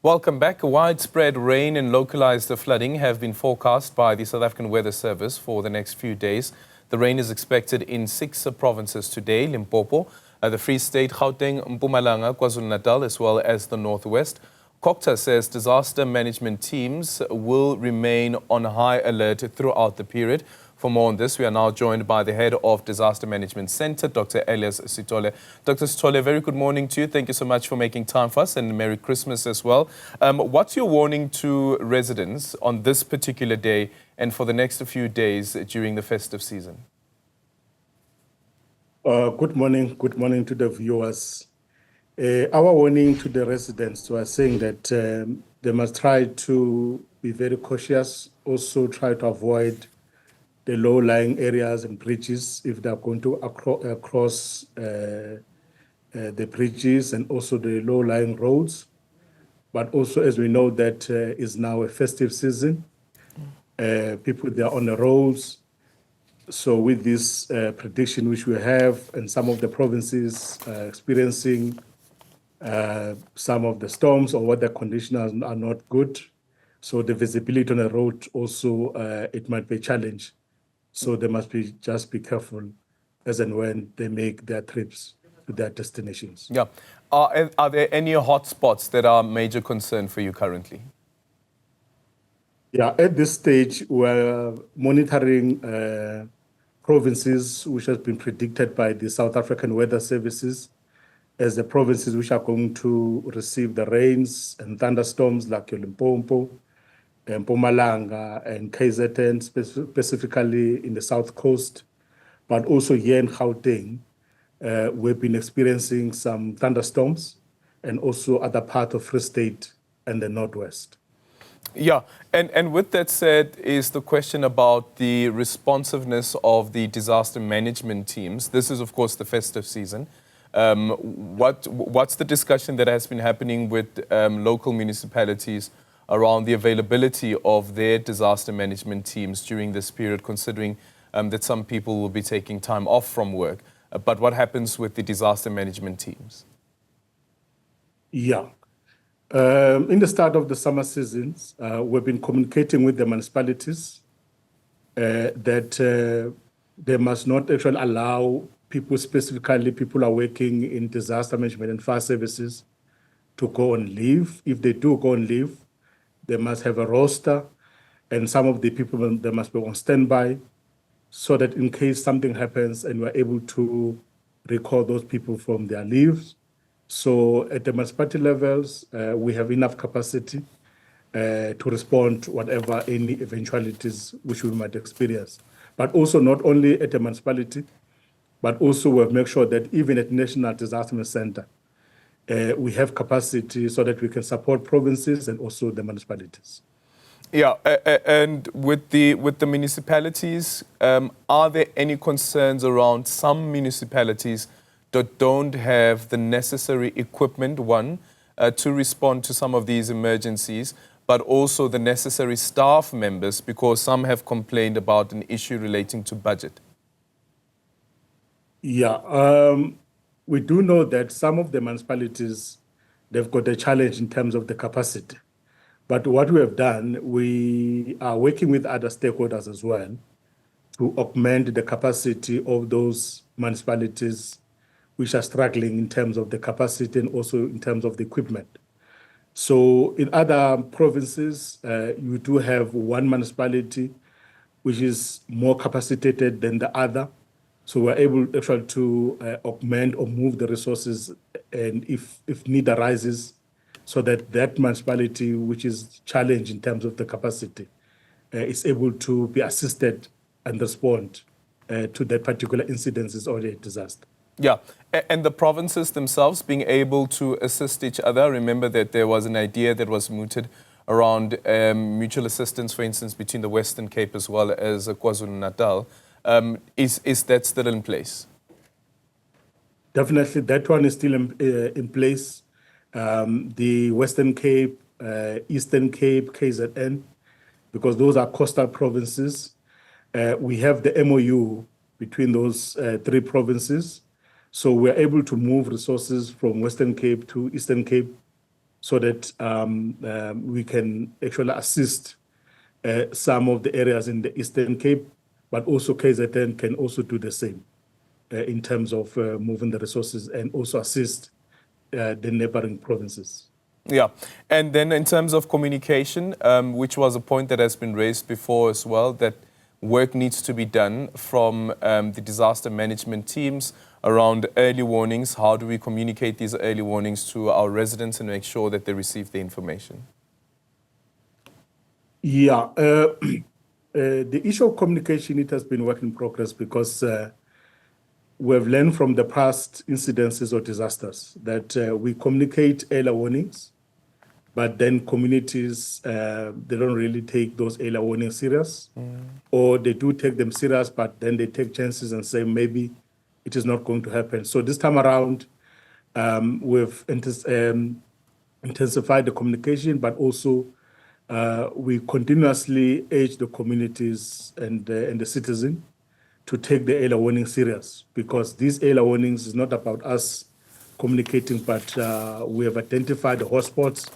Welcome back. Widespread rain and localized flooding have been forecast by the South African Weather Service for the next few days. The rain is expected in 6 provinces today: Limpopo, the Free State, Gauteng, Mpumalanga, KwaZulu-Natal, as well as the Northwest. COGTA says disaster management teams will remain on high alert throughout the period. For more on this, we are now joined by the head of Disaster Management Center, Dr. Elias Sithole. Dr. Sithole, very good morning to you. Thank you so much for making time for us, and Merry Christmas as well. What's your warning to residents on this particular day and for the next few days during the festive season? Good morning to the viewers. Our warning to the residents was saying that they must try to be very cautious, also try to avoid the low-lying areas and bridges if they are going to cross the bridges, and also the low-lying roads. But also, as we know, that is now a festive season. People, they are on the roads. So with this prediction which we have, and some of the provinces experiencing some of the storms or weather conditions are not good. So the visibility on the road also, it might be a challenge. So they must just be careful as and when they make their trips to their destinations. Yeah. Are there any hotspots that are a major concern for you currently? Yeah, at this stage, we're monitoring provinces which has been predicted by the South African Weather Services as the provinces which are going to receive the rains and thunderstorms, like Limpopo, Mpumalanga and KZN, specifically in the South Coast, but also here in Gauteng. We've been experiencing some thunderstorms, and also other part of Free State and the Northwest. Yeah, and with that said, is the question about the responsiveness of the disaster management teams. This is, of course, the festive season. What's the discussion that has been happening with local municipalities around the availability of their disaster management teams during this period, considering that some people will be taking time off from work? But what happens with the disaster management teams? Yeah. In the start of the summer seasons, we've been communicating with the municipalities that they must not actually allow people, specifically people who are working in disaster management and fire services, to go on leave. If they do go on leave, they must have a roster, and some of the people, they must be on standby, so that in case something happens and we're able to recall those people from their leaves. So at the municipality levels, we have enough capacity to respond to whatever any eventualities which we might experience. But also not only at the municipality, but also we've made sure that even at National Disaster Center, we have capacity so that we can support provinces and also the municipalities. Yeah, and with the municipalities, are there any concerns around some municipalities that don't have the necessary equipment, to respond to some of these emergencies, but also the necessary staff members, because some have complained about an issue relating to budget? Yeah, we do know that some of the municipalities, they've got a challenge in terms of the capacity. But what we have done, we are working with other stakeholders as well to augment the capacity of those municipalities which are struggling in terms of the capacity and also in terms of the equipment. So in other provinces, you do have one municipality which is more capacitated than the other. So we're able actually to augment or move the resources, and if need arises, so that that municipality which is challenged in terms of the capacity is able to be assisted and respond to that particular incidences or the disaster. Yeah, and the provinces themselves being able to assist each other. Remember that there was an idea that was mooted around mutual assistance, for instance, between the Western Cape as well as KwaZulu-Natal. Is that still in place? Definitely, that one is still in place. The Western Cape, Eastern Cape, KZN, because those are coastal provinces. We have the MOU between those 3 provinces. So we're able to move resources from Western Cape to Eastern Cape, so that we can actually assist some of the areas in the Eastern Cape, but also KZN can also do the same in terms of moving the resources and also assist the neighboring provinces. Yeah, and then in terms of communication, which was a point that has been raised before as well, that work needs to be done from the disaster management teams around early warnings. How do we communicate these early warnings to our residents and make sure that they receive the information? Yeah, the issue of communication, it has been work in progress because we've learned from the past incidences or disasters that we communicate early warnings, but then communities, they don't really take those early warnings serious, or they do take them serious, but then they take chances and say maybe it is not going to happen. So this time around, we've intensified the communication, but also we continuously urge the communities and the citizen to take the early warning serious, because these early warnings is not about us communicating, but we have identified the hotspots,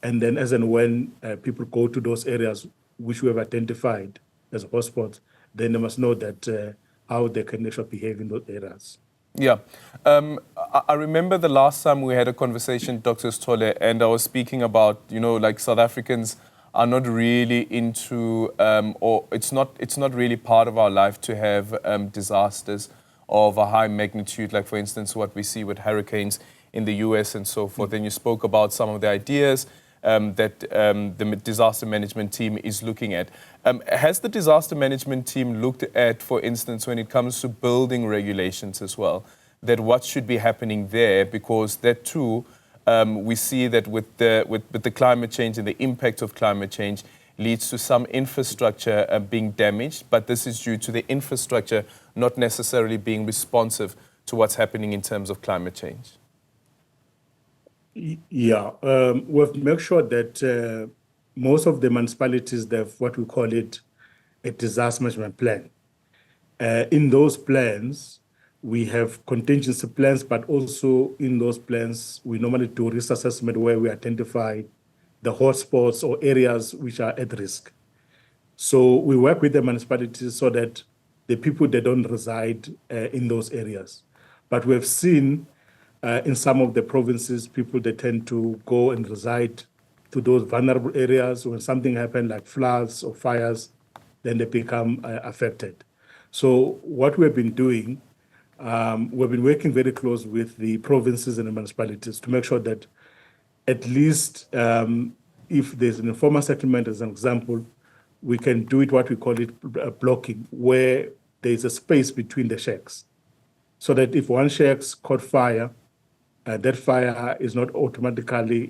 and then as and when people go to those areas which we have identified as hotspots, then they must know that how they can actually behave in those areas. Yeah. I remember the last time we had a conversation, Dr. Sithole, and I was speaking about, like South Africans are not really into, or it's not really part of our life to have disasters of a high magnitude, like, for instance, what we see with hurricanes in the US and so forth. And you spoke about some of the ideas that the disaster management team is looking at. Has the disaster management team looked at, for instance, when it comes to building regulations as well, that what should be happening there? Because that too, we see that with the climate change and the impact of climate change leads to some infrastructure being damaged, but this is due to the infrastructure not necessarily being responsive to what's happening in terms of climate change. Yeah, we've made sure that most of the municipalities, they have what we call it a disaster management plan. In those plans, we have contingency plans, but also in those plans, we normally do risk assessment where we identify the hotspots or areas which are at risk. So we work with the municipalities so that the people, they don't reside in those areas. But we have seen in some of the provinces, people, they tend to go and reside to those vulnerable areas. When something happens like floods or fires, then they become affected. So what we've been doing, we've been working very close with the provinces and the municipalities to make sure that at least if there's an informal settlement, as an example, we can do it what we call it blocking, where there's a space between the shacks, so that if one shack's caught fire, that fire is not automatically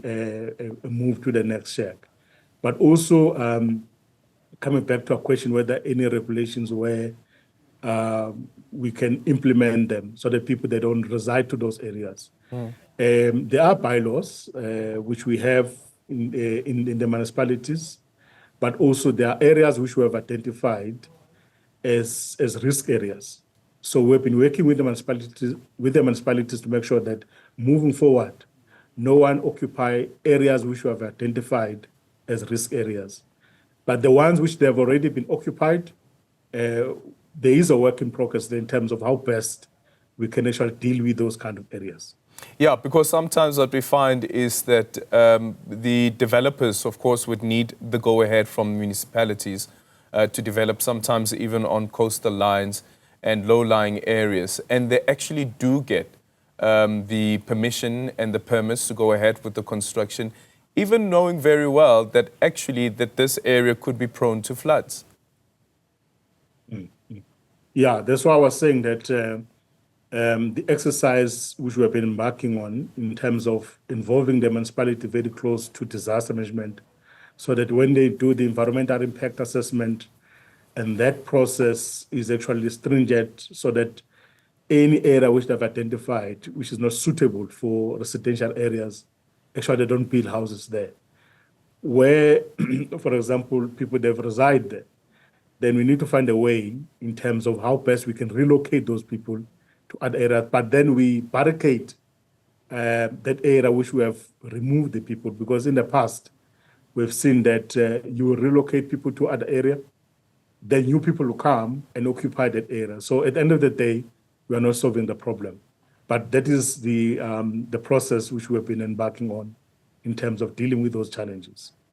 moved to the next shack. But also, coming back to a question whether any regulations where we can implement them so that people, they don't reside to those areas. There are bylaws which we have in the municipalities, but also there are areas which we have identified as risk areas. So we've been working with the municipalities to make sure that moving forward, no one occupy areas which we have identified as risk areas. But the ones which they have already been occupied, there is a work in progress in terms of how best we can actually deal with those kind of areas. Yeah, because sometimes what we find is that the developers, of course, would need the go-ahead from municipalities to develop, sometimes even on coastal lines and low-lying areas. And they actually do get the permission and the permits to go ahead with the construction, even knowing very well that actually that this area could be prone to floods. Yeah, that's why I was saying that the exercise which we have been embarking on in terms of involving the municipality very close to disaster management, so that when they do the environmental impact assessment, and that process is actually stringent, so that any area which they've identified which is not suitable for residential areas, actually they don't build houses there. Where, for example, people, they've reside there, then we need to find a way in terms of how best we can relocate those people to other areas. But then we barricade that area which we have removed the people, because in the past, we've seen that you relocate people to other area, then new people will come and occupy that area. So at the end of the day, we are not solving the problem. But that is the process which we have been embarking on in terms of dealing with those challenges.